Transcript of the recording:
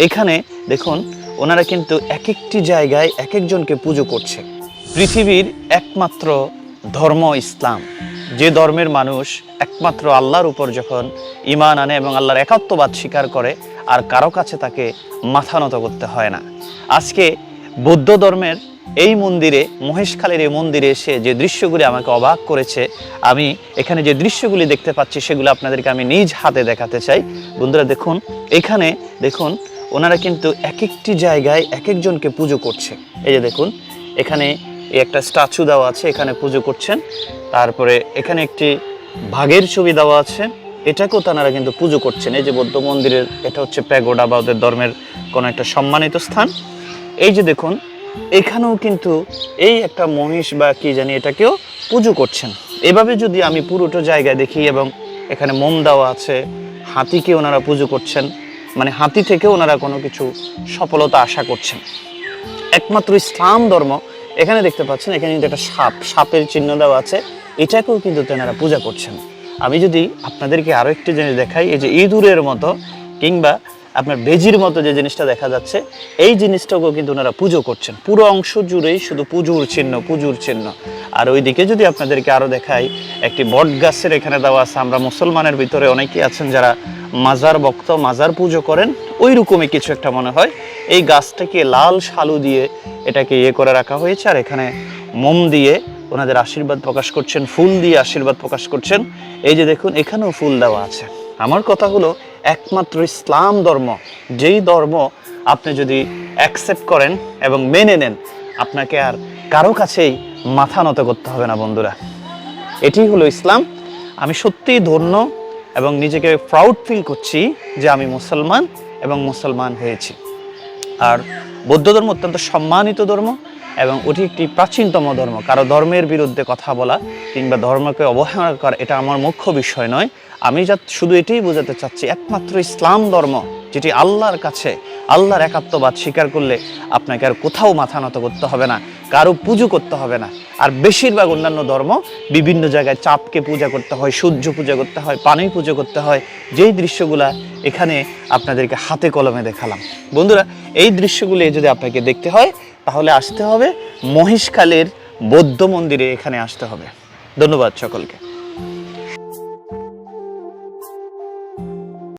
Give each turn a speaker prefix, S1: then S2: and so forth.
S1: এখানে দেখুন ওনারা কিন্তু এক একটি জায়গায় এক একজনকে পুজো করছে। পৃথিবীর একমাত্র ধর্ম ইসলাম, যে ধর্মের মানুষ একমাত্র আল্লাহর উপর যখন ঈমান আনে এবং আল্লাহর একাত্মবাদ স্বীকার করে, আর কারো কাছে তাকে মাথা নত করতে হয় না। আজকে বৌদ্ধ ধর্মের এই মন্দিরে, মহেশখালীর এই মন্দিরে এসে যে দৃশ্যগুলি আমাকে অবাক করেছে, আমি এখানে যে দৃশ্যগুলি দেখতে পাচ্ছি সেগুলো আপনাদেরকে আমি নিজ হাতে দেখাতে চাই। বন্ধুরা দেখুন, এখানে দেখুন ওনারা কিন্তু এক একটি জায়গায় এক একজনকে পুজো করছে। এই যে দেখুন এখানে একটা স্ট্যাচু দেওয়া আছে, এখানে পুজো করছেন। তারপরে এখানে একটি বাঘের ছবি দেওয়া আছে, এটাকেও তারা কিন্তু পুজো করছেন। এই যে বৌদ্ধ মন্দিরের, এটা হচ্ছে প্যাগোডা বা ওদের ধর্মের কোনো একটা সম্মানিত স্থান। এই যে দেখুন এখানেও কিন্তু এই একটা মহিষ বা কি জানি এটাকেও পুজো করছেন। এভাবে যদি আমি পুরোটা জায়গায় দেখি, এবং এখানে মোম দেওয়া আছে, হাতিকে ওনারা পুজো করছেন, মানে হাতি থেকে ওনারা কোনো কিছু সফলতা আশা করছেন। একমাত্র ইসলাম ধর্ম, এখানে দেখতে পাচ্ছেন এখানে কিন্তু একটা সাপের চিহ্ন দেওয়া আছে, এটাকেও কিন্তু তেনারা পূজা করছেন। আমি যদি আপনাদেরকে আরও একটি জিনিস দেখাই, এই যে ইঁদুরের মতো কিংবা আপনার বেজির মতো যে জিনিসটা দেখা যাচ্ছে, এই জিনিসটাকেও কিন্তু ওনারা পুজো করছেন। পুরো অংশ জুড়েই শুধু পুজোর চিহ্ন। আর ওইদিকে যদি আপনাদেরকে আরও দেখাই, একটি বট গাছের এখানে দেওয়া আছে। আমরা মুসলমানের ভিতরে অনেকেই আছেন যারা মাজার ভক্ত, মাজার পুজো করেন, ওই রকমই কিছু একটা মনে হয়। এই গাছটাকে লাল শালু দিয়ে এটাকে করে রাখা হয়েছে, আর এখানে মোম দিয়ে ওনাদের আশীর্বাদ প্রকাশ করছেন, ফুল দিয়ে আশীর্বাদ প্রকাশ করছেন। এই যে দেখুন এখানেও ফুল দেওয়া আছে। আমার কথা হলো একমাত্র ইসলাম ধর্ম, যেই ধর্ম আপনি যদি অ্যাকসেপ্ট করেন এবং মেনে নেন, আপনাকে আর কারো কাছেই মাথা নত করতে হবে না। বন্ধুরা, এটি হলো ইসলাম। আমি সত্যিই ধন্য এবং নিজেকে প্রাউড ফিল করছি যে আমি মুসলমান এবং মুসলমান হয়েছি। আর বৌদ্ধ ধর্ম অত্যন্ত সম্মানিত ধর্ম এবং ওটি একটি প্রাচীনতম ধর্ম। কারো ধর্মের বিরুদ্ধে কথা বলা কিংবা ধর্মকে অবহেলা করা এটা আমার মুখ্য বিষয় নয়। আমি শুধু এটাই বোঝাতে চাচ্ছি, একমাত্র ইসলাম ধর্ম, যেটি আল্লাহর কাছে আল্লাহর একাত্মবাদ স্বীকার করলে আপনাকে আর কোথাও মাথা নত করতে হবে না, কারো পুজো করতে হবে না। আর বেশিরভাগ অন্যান্য ধর্ম বিভিন্ন জায়গায় চাঁদকে পূজা করতে হয়, সূর্য পূজা করতে হয়, পানি পূজা করতে হয়, যেই দৃশ্যগুলা এখানে আপনাদেরকে হাতে কলমে দেখালাম। বন্ধুরা, এই দৃশ্যগুলি যদি আপনাকে দেখতে হয় তাহলে আসতে হবে মহেশখালীর বৌদ্ধ মন্দিরে, এখানে আসতে হবে। ধন্যবাদ সকলকে।